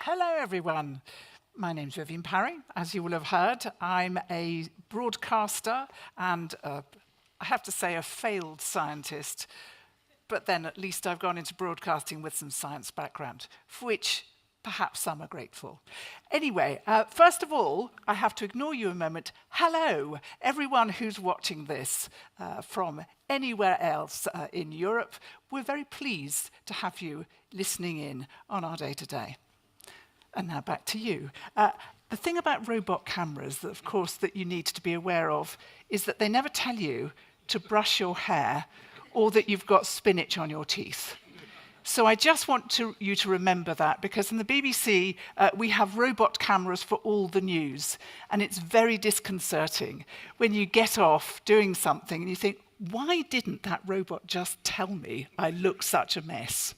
Hello, everyone. My name's Vivienne Parry. As you will have heard, I'm a broadcaster and, I have to say, a failed scientist. But then at least I've gone into broadcasting with some science background, for which perhaps some are grateful. Anyway, first of all, I have to ignore you a moment. Hello, everyone who's watching this from anywhere else in Europe. We're very pleased to have you listening in on our day-to-day. And now back to you. The thing about robot cameras, that, of course, that you need to be aware of is that they never tell you to brush your hair or that you've got spinach on your teeth. So I just want you to remember that, because in the BBC, we have robot cameras for all the news, and it's very disconcerting when you get off doing something and you think, why didn't that robot just tell me I look such a mess?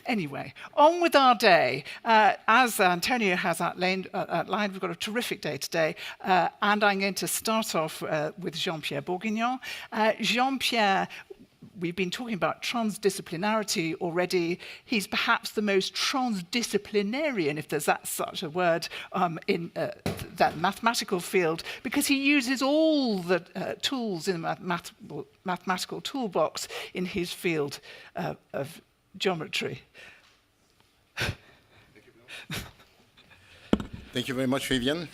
Anyway, on with our day. As Antonio has outlined, we've got a terrific day today, and I'm going to start off with Jean-Pierre Bourguignon. Jean-Pierre, we've been talking about transdisciplinarity already. He's perhaps the most transdisciplinarian, if there's such a word, in that mathematical field, because he uses all the tools in the mathematical toolbox in his field of geometry. Thank you very much, Vivienne.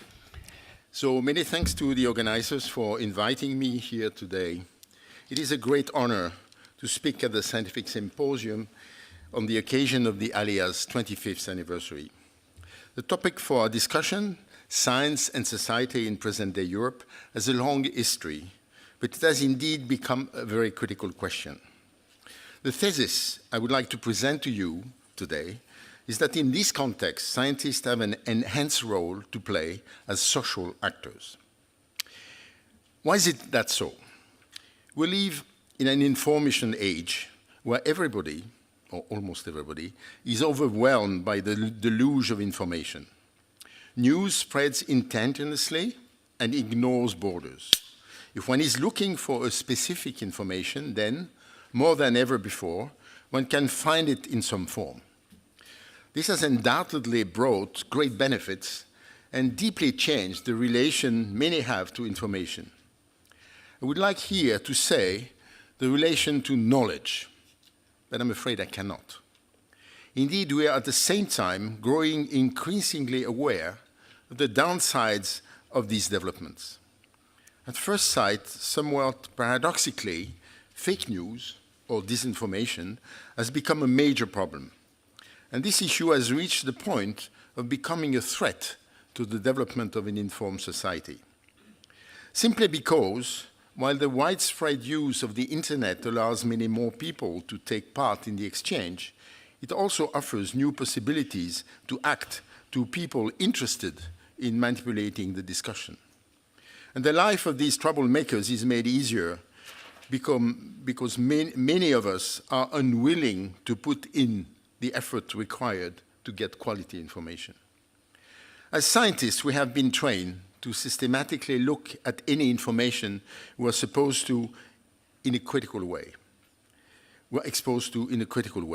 So many thanks to the organizers for inviting me here today. It is a great honor to speak at the Scientific Symposium on the occasion of the ALLEA's 25th anniversary. The topic for our discussion, science and society in present-day Europe, has a long history, but it has indeed become a very critical question. The thesis I would like to present to you today is that in this context, scientists have an enhanced role to play as social actors. Why is it that so? We live in an information age where everybody, or almost everybody, is overwhelmed by the deluge of information. News spreads intentionally and ignores borders. If one is looking for a specific information, then more than ever before, one can find it in some form. This has undoubtedly brought great benefits and deeply changed the relation many have to information. I would like here to say the relation to knowledge, but I'm afraid I cannot. Indeed, we are at the same time growing increasingly aware of the downsides of these developments. At first sight, somewhat paradoxically, fake news or disinformation has become a major problem. And this issue has reached the point of becoming a threat to the development of an informed society. Simply because, while the widespread use of the internet allows many more people to take part in the exchange, it also offers new possibilities to act to people interested in manipulating the discussion. And the life of these troublemakers is made easier because many of us are unwilling to put in the effort required to get quality information. As scientists, we have been trained to systematically look at any information we are exposed to in a critical way,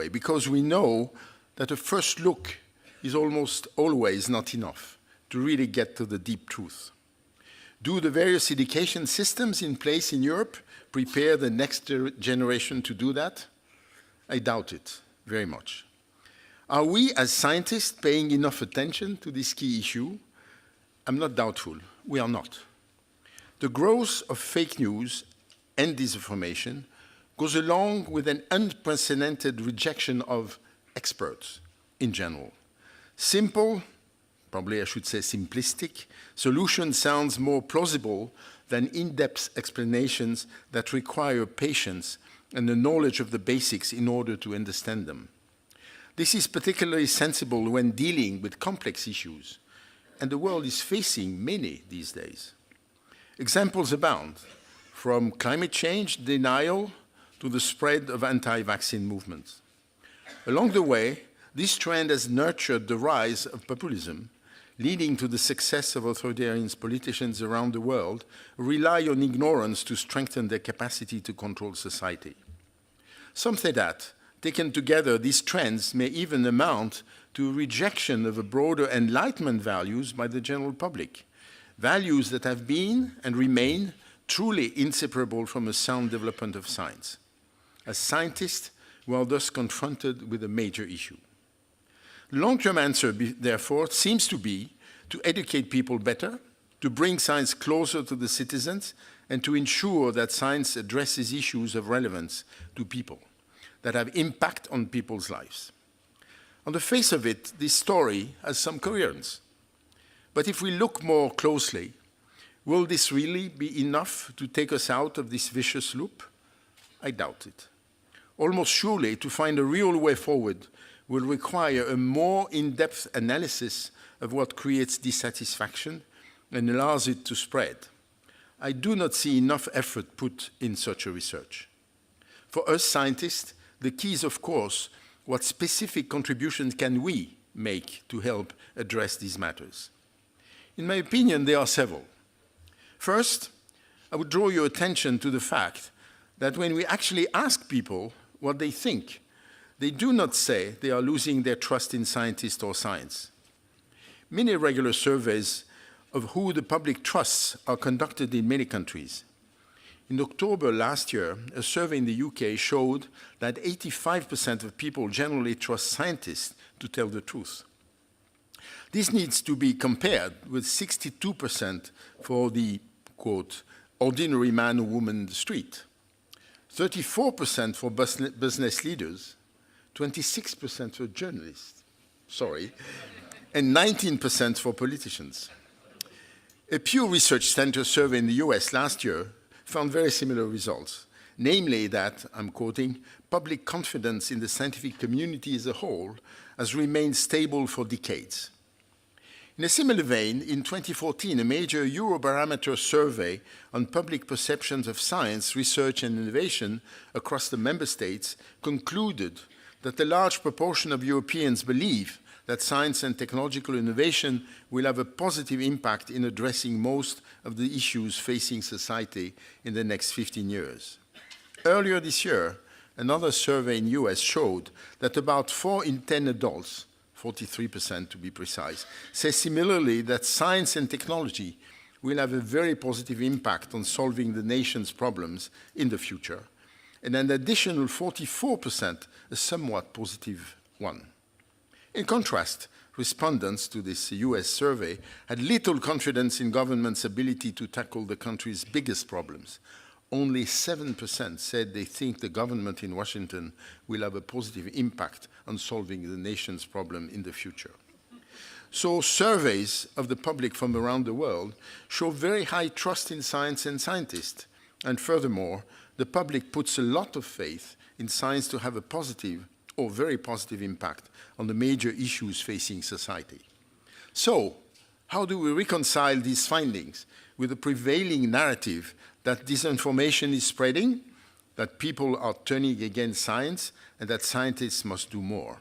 because we know that a first look is almost always not enough to really get to the deep truth. Do the various education systems in place in Europe prepare the next generation to do that? I doubt it very much. Are we, as scientists, paying enough attention to this key issue? I'm not doubtful. We are not. The growth of fake news and disinformation goes along with an unprecedented rejection of experts in general. Simple, probably I should say simplistic, solution sounds more plausible than in-depth explanations that require patience and the knowledge of the basics in order to understand them. This is particularly sensible when dealing with complex issues, and the world is facing many these days. Examples abound, from climate change denial to the spread of anti-vaccine movements. Along the way, this trend has nurtured the rise of populism, leading to the success of authoritarian politicians around the world who rely on ignorance to strengthen their capacity to control society. Some say that Taken together, these trends may even amount to a rejection of a broader Enlightenment values by the general public, values that have been and remain truly inseparable from a sound development of science. As scientists, we are thus confronted with a major issue. The long-term answer, therefore, seems to be to educate people better, to bring science closer to the citizens, and to ensure that science addresses issues of relevance to people, that have impact on people's lives. On the face of it, this story has some coherence. But if we look more closely, will this really be enough to take us out of this vicious loop? I doubt it. Almost surely, to find a real way forward will require a more in-depth analysis of what creates dissatisfaction and allows it to spread. I do not see enough effort put in such a research. For us scientists, the key is, of course, what specific contributions can we make to help address these matters? In my opinion, there are several. First, I would draw your attention to the fact that when we actually ask people what they think, they do not say they are losing their trust in scientists or science. Many regular surveys of who the public trusts are conducted in many countries. In October last year, a survey in the UK showed that 85% of people generally trust scientists to tell the truth. This needs to be compared with 62% for the, quote, ordinary man or woman in the street, 34% for business leaders, 26% for journalists, and 19% for politicians. A Pew Research Center survey in the US last year found very similar results, namely that, I'm quoting, public confidence in the scientific community as a whole has remained stable for decades. In a similar vein, in 2014, a major Eurobarometer survey on public perceptions of science, research, and innovation across the member states concluded that a large proportion of Europeans believe that science and technological innovation will have a positive impact in addressing most of the issues facing society in the next 15 years. Earlier this year, another survey in the US showed that about 4 in 10 adults, 43% to be precise, say similarly that science and technology will have a very positive impact on solving the nation's problems in the future, and an additional 44% a somewhat positive one. In contrast, respondents to this US survey had little confidence in government's ability to tackle the country's biggest problems. Only 7% said they think the government in Washington will have a positive impact on solving the nation's problem in the future. So surveys of the public from around the world show very high trust in science and scientists. And furthermore, the public puts a lot of faith in science to have a positive or very positive impact on the major issues facing society. So, how do we reconcile these findings with the prevailing narrative that disinformation is spreading, that people are turning against science, and that scientists must do more?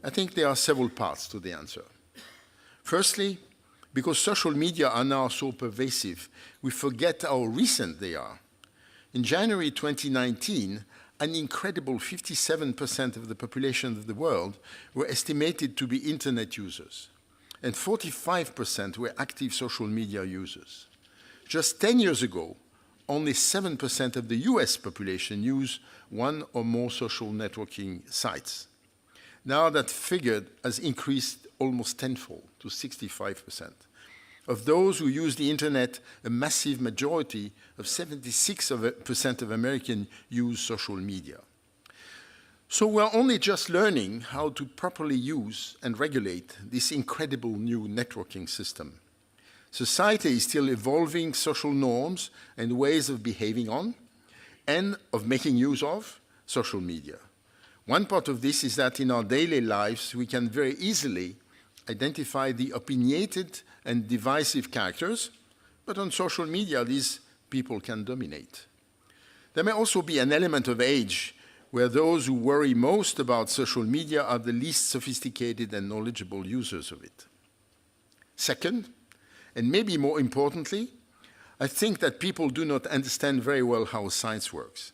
I think there are several parts to the answer. Firstly, because social media are now so pervasive, we forget how recent they are. In January 2019, an incredible 57% of the population of the world were estimated to be internet users, and 45% were active social media users. Just 10 years ago, only 7% of the US population used one or more social networking sites. Now that figure has increased almost tenfold to 65%. Of those who use the internet, a massive majority of 76% of Americans use social media. So we're only just learning how to properly use and regulate this incredible new networking system. Society is still evolving social norms and ways of behaving on and of making use of social media. One part of this is that in our daily lives, we can very easily identify the opinionated and divisive characters, but on social media, these people can dominate. There may also be an element of age where those who worry most about social media are the least sophisticated and knowledgeable users of it. Second, and maybe more importantly, I think that people do not understand very well how science works,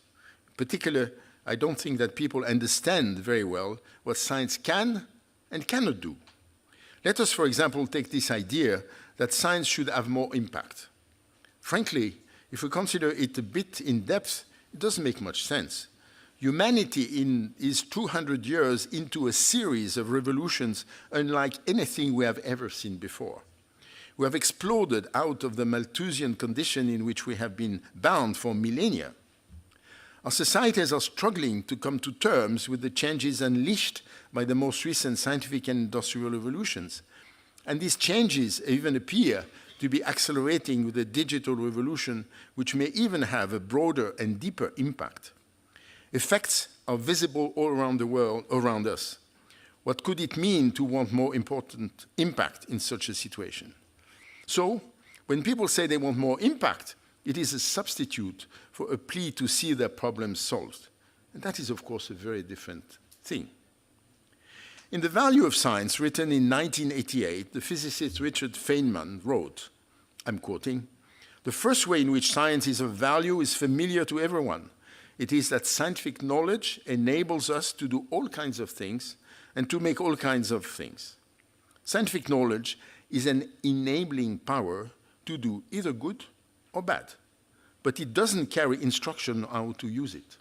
particularly I don't think that people understand very well what science can and cannot do. Let us, for example, take this idea that science should have more impact. Frankly, if we consider it a bit in depth, it doesn't make much sense. Humanity is 200 years into a series of revolutions unlike anything we have ever seen before. We have exploded out of the Malthusian condition in which we have been bound for millennia. Our societies are struggling to come to terms with the changes unleashed by the most recent scientific and industrial revolutions. And these changes even appear to be accelerating with the digital revolution, which may even have a broader and deeper impact. Effects are visible all around the world, around us. What could it mean to want more important impact in such a situation? So, when people say they want more impact, it is a substitute for a plea to see their problems solved. And that is, of course, a very different thing. In The Value of Science, written in 1988, the physicist Richard Feynman wrote, I'm quoting, "The first way in which science is of value is familiar to everyone. It is that scientific knowledge enables us to do all kinds of things and to make all kinds of things. Scientific knowledge is an enabling power to do either good or bad, but it doesn't carry instruction on how to use it."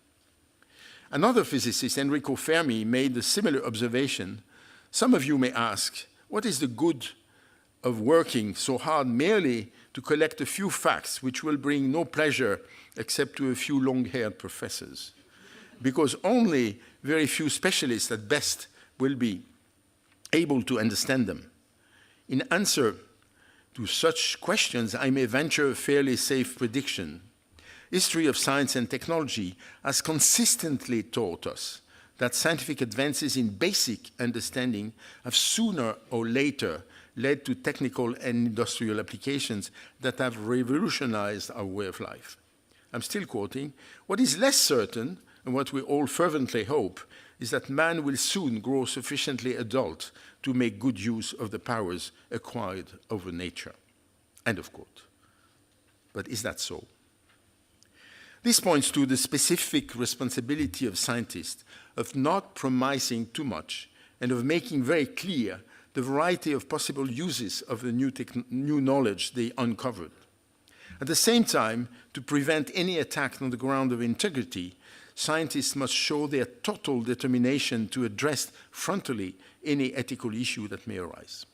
Another physicist, Enrico Fermi, made a similar observation. Some of you may ask, what is the good of working so hard merely to collect a few facts which will bring no pleasure except to a few long-haired professors? Because only very few specialists at best will be able to understand them. In answer to such questions, I may venture a fairly safe prediction. History of science and technology has consistently taught us that scientific advances in basic understanding have sooner or later led to technical and industrial applications that have revolutionized our way of life. I'm still quoting, "What is less certain, and what we all fervently hope, is that man will soon grow sufficiently adult to make good use of the powers acquired over nature." End of quote. But is that so? This points to the specific responsibility of scientists of not promising too much and of making very clear the variety of possible uses of the new knowledge they uncovered. At the same time, to prevent any attack on the ground of integrity, scientists must show their total determination to address frontally any ethical issue that may arise.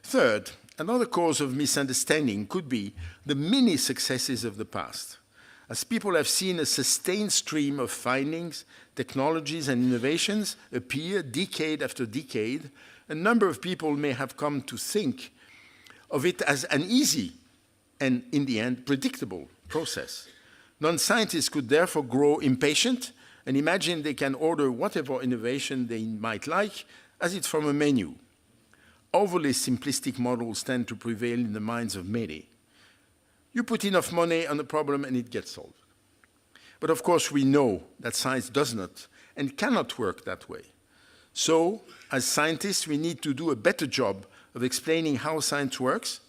Third, another cause of misunderstanding could be the many successes of the past. As people have seen a sustained stream of findings, technologies, and innovations appear decade after decade, a number of people may have come to think of it as an easy and, in the end, predictable process. Non-scientists could therefore grow impatient and imagine they can order whatever innovation they might like as it's from a menu. Overly simplistic models tend to prevail in the minds of many. You put enough money on the problem and it gets solved. But of course we know that science does not and cannot work that way. So, as scientists, we need to do a better job of explaining how science works,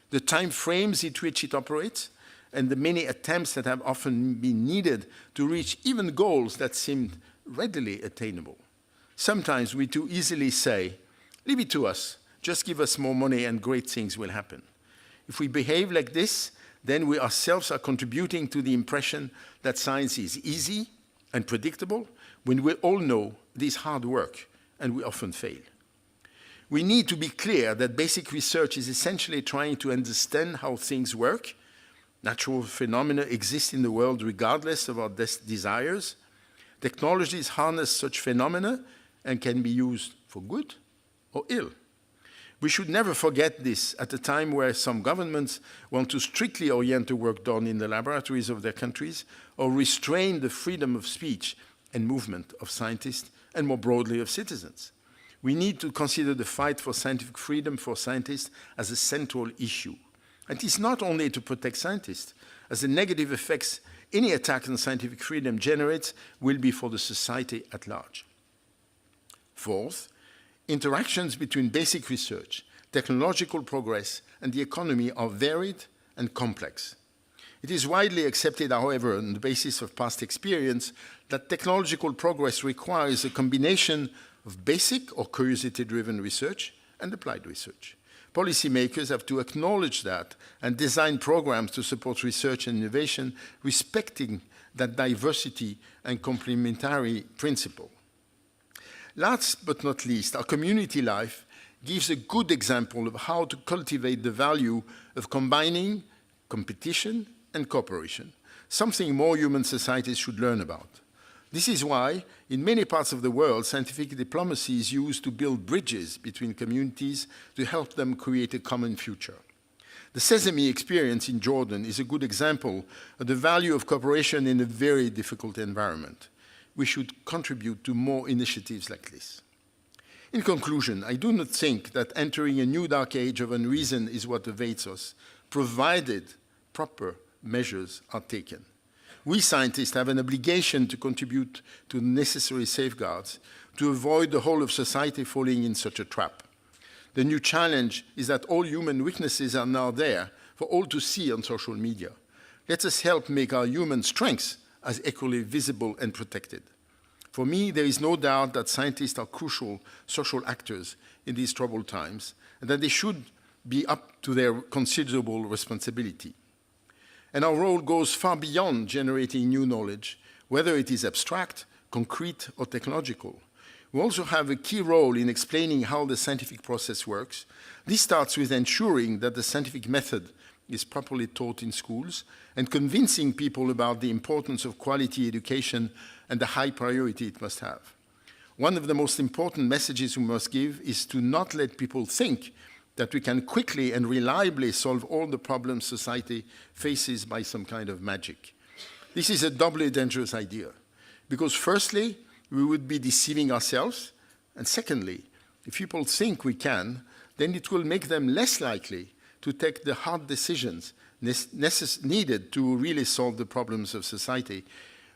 the time frames in which it operates, and the many attempts that have often been needed to reach even goals that seemed readily attainable. Sometimes we too easily say, leave it to us, just give us more money and great things will happen. If we behave like this, then we ourselves are contributing to the impression that science is easy and predictable, when we all know it is hard work and we often fail. We need to be clear that basic research is essentially trying to understand how things work. Natural phenomena exist in the world regardless of our desires. Technologies harness such phenomena and can be used for good or ill. We should never forget this at a time where some governments want to strictly orient the work done in the laboratories of their countries or restrain the freedom of speech and movement of scientists and more broadly of citizens. We need to consider the fight for scientific freedom for scientists as a central issue. And it is not only to protect scientists, as the negative effects any attack on scientific freedom generates will be for the society at large. Fourth, interactions between basic research, technological progress, and the economy are varied and complex. It is widely accepted, however, on the basis of past experience, that technological progress requires a combination of basic or curiosity-driven research and applied research. Policymakers have to acknowledge that and design programs to support research and innovation, respecting that diversity and complementary principle. Last but not least, our community life gives a good example of how to cultivate the value of combining competition and cooperation, something more human societies should learn about. This is why, in many parts of the world, scientific diplomacy is used to build bridges between communities to help them create a common future. The Sesame experience in Jordan is a good example of the value of cooperation in a very difficult environment. We should contribute to more initiatives like this. In conclusion, I do not think that entering a new dark age of unreason is what awaits us, provided proper measures are taken. We scientists have an obligation to contribute to necessary safeguards to avoid the whole of society falling in such a trap. The new challenge is that all human weaknesses are now there for all to see on social media. Let us help make our human strengths as equally visible and protected. For me, there is no doubt that scientists are crucial social actors in these troubled times, and that they should be up to their considerable responsibility. And our role goes far beyond generating new knowledge, whether it is abstract, concrete, or technological. We also have a key role in explaining how the scientific process works. This starts with ensuring that the scientific method is properly taught in schools and convincing people about the importance of quality education and the high priority it must have. One of the most important messages we must give is to not let people think that we can quickly and reliably solve all the problems society faces by some kind of magic. This is a doubly dangerous idea, because firstly, we would be deceiving ourselves, and secondly, if people think we can, then it will make them less likely to take the hard decisions needed to really solve the problems of society,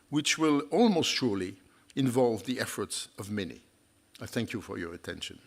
which will almost surely involve the efforts of many. I thank you for your attention.